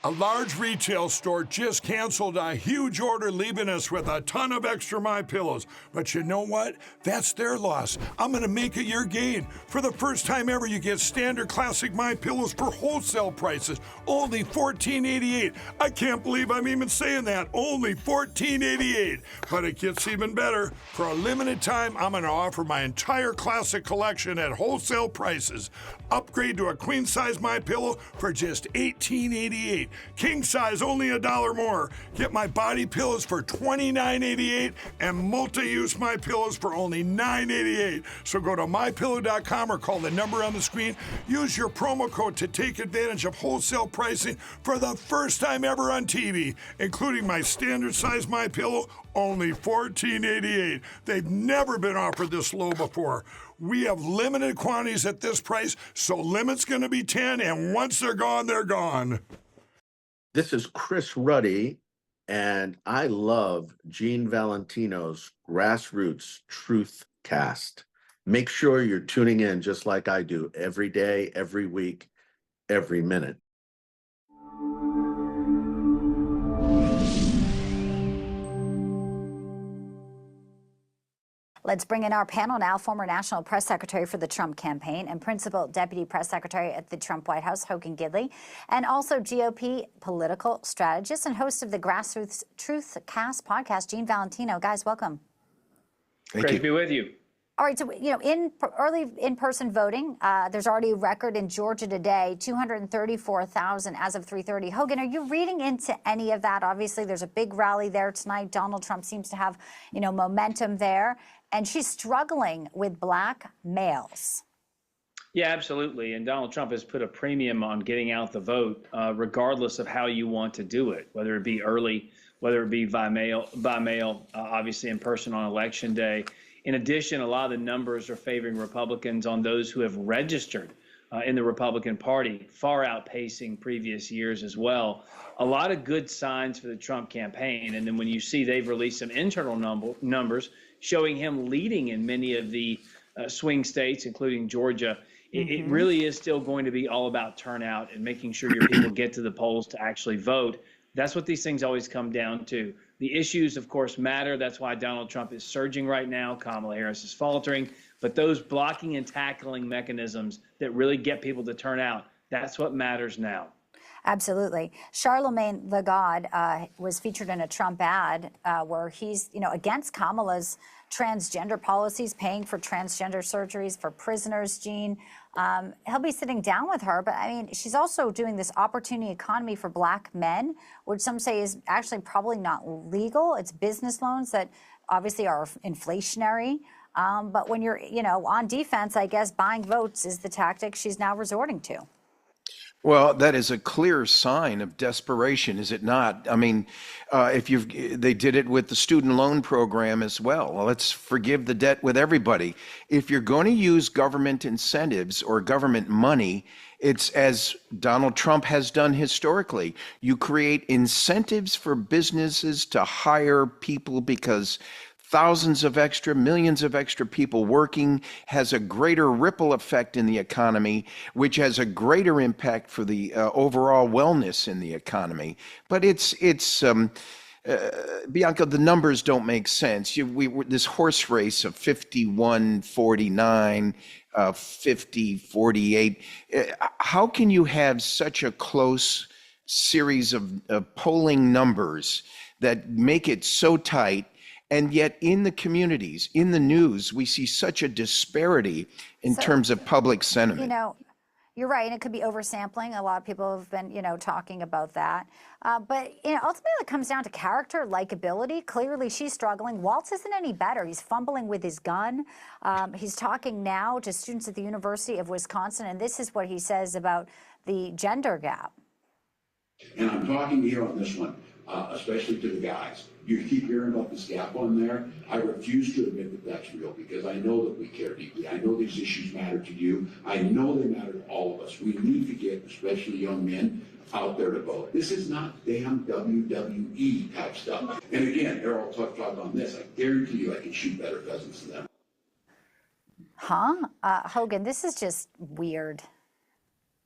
A large retail store just canceled a huge order, leaving us with a ton of extra My Pillows. But you know what? That's their loss. I'm going to make it your gain. For the first time ever, you get standard classic My Pillows for wholesale prices, only $14.88. I can't believe I'm even saying that. Only $14.88. But it gets even better. For a limited time, I'm going to offer my entire classic collection at wholesale prices. Upgrade to a queen size My Pillow for just $18.88. King size only $1 more. Get my body pillows for $29.88 and multi-use My Pillows for only $9.88. So go to mypillow.com or call the number on the screen. Use your promo code to take advantage of wholesale pricing for the first time ever on TV, including my standard size My Pillow, only $14.88. They've never been offered this low before. We have limited quantities at this price, so limit's going to be 10, and once they're gone, they're gone. This is Chris Ruddy, and I love Gene Valentino's Grassroots Truth Cast. Make sure you're tuning in just like I do every day, every week, every minute. Let's bring in our panel now. Former National Press Secretary for the Trump campaign and Principal Deputy Press Secretary at the Trump White House, Hogan Gidley, and also GOP political strategist and host of the Grassroots Truth Cast podcast, Gene Valentino. Guys, welcome. Great to be with you. All right, so, early in-person voting, there's already a record in Georgia today, 234,000 as of 3:30. Hogan, are you reading into any of that? Obviously, there's a big rally there tonight. Donald Trump seems to have, momentum there, and she's struggling with black males. Yeah, absolutely. And Donald Trump has put a premium on getting out the vote, regardless of how you want to do it, whether it be early, whether it be by mail, obviously in person on Election Day. In addition, a lot of the numbers are favoring Republicans on those who have registered in the Republican Party, far outpacing previous years as well. A lot of good signs for the Trump campaign. And then when you see they've released some internal numbers showing him leading in many of the swing states, including Georgia, it really is still going to be all about turnout and making sure your people get to the polls to actually vote. That's what these things always come down to. The issues, of course, matter. That's why Donald Trump is surging right now. Kamala Harris is faltering. But those blocking and tackling mechanisms that really get people to turn out, that's what matters now. Absolutely. Charlemagne the God was featured in a Trump ad where he's, against Kamala's transgender policies, paying for transgender surgeries for prisoners, Gene. He'll be sitting down with her, but she's also doing this opportunity economy for black men, which some say is actually probably not legal. It's business loans that obviously are inflationary. But when you're, on defense, I guess buying votes is the tactic she's now resorting to. Well, that is a clear sign of desperation, is it not? They did it with the student loan program as well. Well, let's forgive the debt with everybody. If you're going to use government incentives or government money, it's as Donald Trump has done historically. You create incentives for businesses to hire people because thousands of extra, millions of extra people working has a greater ripple effect in the economy, which has a greater impact for the overall wellness in the economy. But Bianca, the numbers don't make sense. This horse race of 51-49, 50-48. How can you have such a close series of polling numbers that make it so tight? And yet in the communities, in the news, we see such a disparity in terms of public sentiment. You're right, and it could be oversampling. A lot of people have been, talking about that. But ultimately it comes down to character, likability. Clearly she's struggling. Waltz isn't any better. He's fumbling with his gun. He's talking now to students at the University of Wisconsin, and this is what he says about the gender gap. And I'm talking here on this one, especially to the guys. You keep hearing about this gap on there. I refuse to admit that that's real because I know that we care deeply. I know these issues matter to you. I know they matter to all of us. We need to get, especially young men, out there to vote. This is not damn WWE type stuff. And again, Errol touched on this. I guarantee you I can shoot better pheasants than them. Hogan, this is just weird.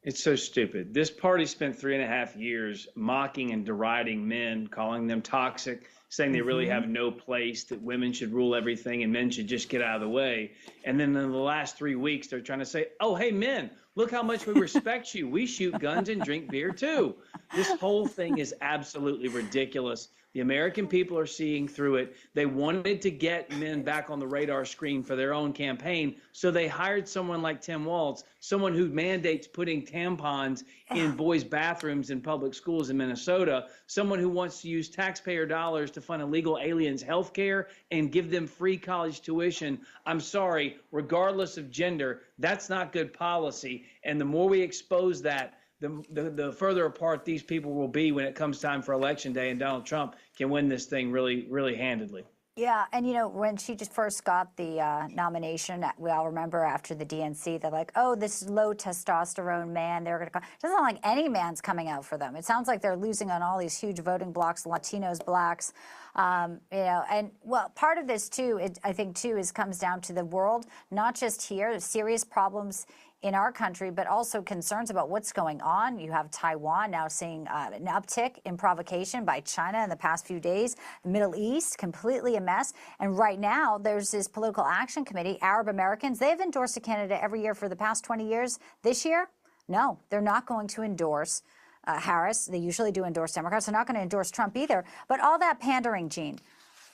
It's so stupid. This party spent 3.5 years mocking and deriding men, calling them toxic, saying they really have no place, that women should rule everything and men should just get out of the way. And then in the last 3 weeks, they're trying to say, oh, hey, men, look how much we respect you. We shoot guns and drink beer, too. This whole thing is absolutely ridiculous. The American people are seeing through it. They wanted to get men back on the radar screen for their own campaign, so they hired someone like Tim Walz, someone who mandates putting tampons in boys' bathrooms in public schools in Minnesota, someone who wants to use taxpayer dollars to fund illegal aliens' health care and give them free college tuition. I'm sorry, regardless of gender, that's not good policy. And the more we expose that, the further apart these people will be when it comes time for election day, and Donald Trump can win this thing really, really handedly. Yeah, and when she just first got the nomination, we all remember after the DNC, they're like, oh, this low testosterone man, they're going to come. It doesn't sound like any man's coming out for them. It sounds like they're losing on all these huge voting blocks, Latinos, blacks, and well, part of this too, I think too, comes down to the world, not just here, there's serious problems in our country, but also concerns about what's going on. You have Taiwan now seeing an uptick in provocation by China in the past few days. The Middle East, completely a mess. And right now, there's this political action committee, Arab Americans. They've endorsed a candidate every year for the past 20 years. This year, no, they're not going to endorse Harris. They usually do endorse Democrats. They're not going to endorse Trump either. But all that pandering, Gene,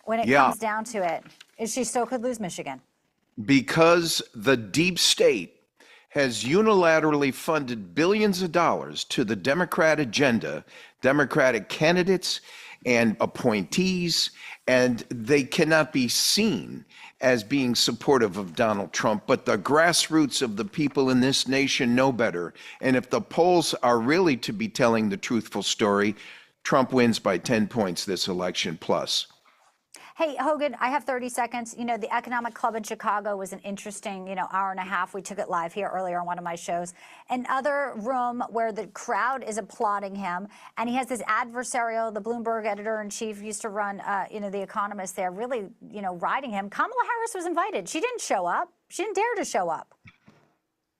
when it comes down to it, she still could lose Michigan. Because the deep state has unilaterally funded billions of dollars to the Democrat agenda, Democratic candidates and appointees, and they cannot be seen as being supportive of Donald Trump. But the grassroots of the people in this nation know better. And if the polls are really to be telling the truthful story, Trump wins by 10 points this election plus. Hey, Hogan, I have 30 seconds. The Economic Club in Chicago was an interesting, hour and a half. We took it live here earlier on one of my shows. Another room where the crowd is applauding him, and he has this adversarial, the Bloomberg editor-in-chief used to run, The Economist there, really, riding him. Kamala Harris was invited. She didn't show up. She didn't dare to show up.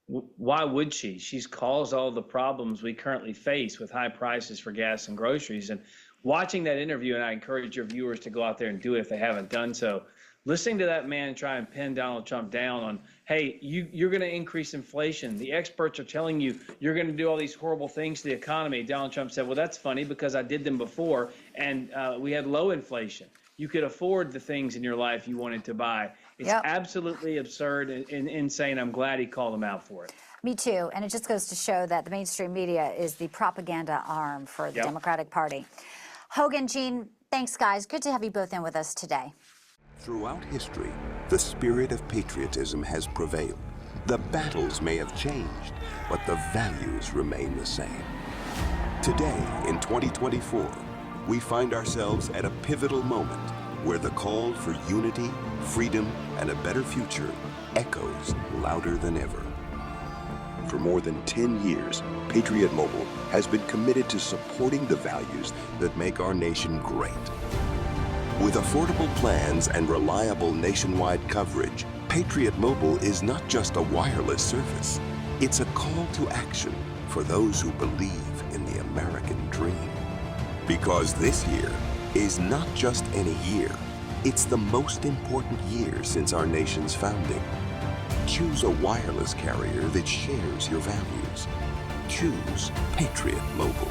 Why would she? She's caused all the problems we currently face with high prices for gas and groceries. And watching that interview, and I encourage your viewers to go out there and do it if they haven't done so, listening to that man try and pin Donald Trump down on, hey, you're going to increase inflation. The experts are telling you you're going to do all these horrible things to the economy. Donald Trump said, well, that's funny because I did them before, and we had low inflation. You could afford the things in your life you wanted to buy. It's absolutely absurd and insane. I'm glad he called him out for it. Me too. And it just goes to show that the mainstream media is the propaganda arm for the Democratic Party. Hogan, Gene, thanks, guys. Good to have you both in with us today. Throughout history, the spirit of patriotism has prevailed. The battles may have changed, but the values remain the same. Today, in 2024, we find ourselves at a pivotal moment where the call for unity, freedom, and a better future echoes louder than ever. For more than 10 years, Patriot Mobile has been committed to supporting the values that make our nation great. With affordable plans and reliable nationwide coverage, Patriot Mobile is not just a wireless service. It's a call to action for those who believe in the American dream. Because this year is not just any year, it's the most important year since our nation's founding. Choose a wireless carrier that shares your values. Choose Patriot Mobile.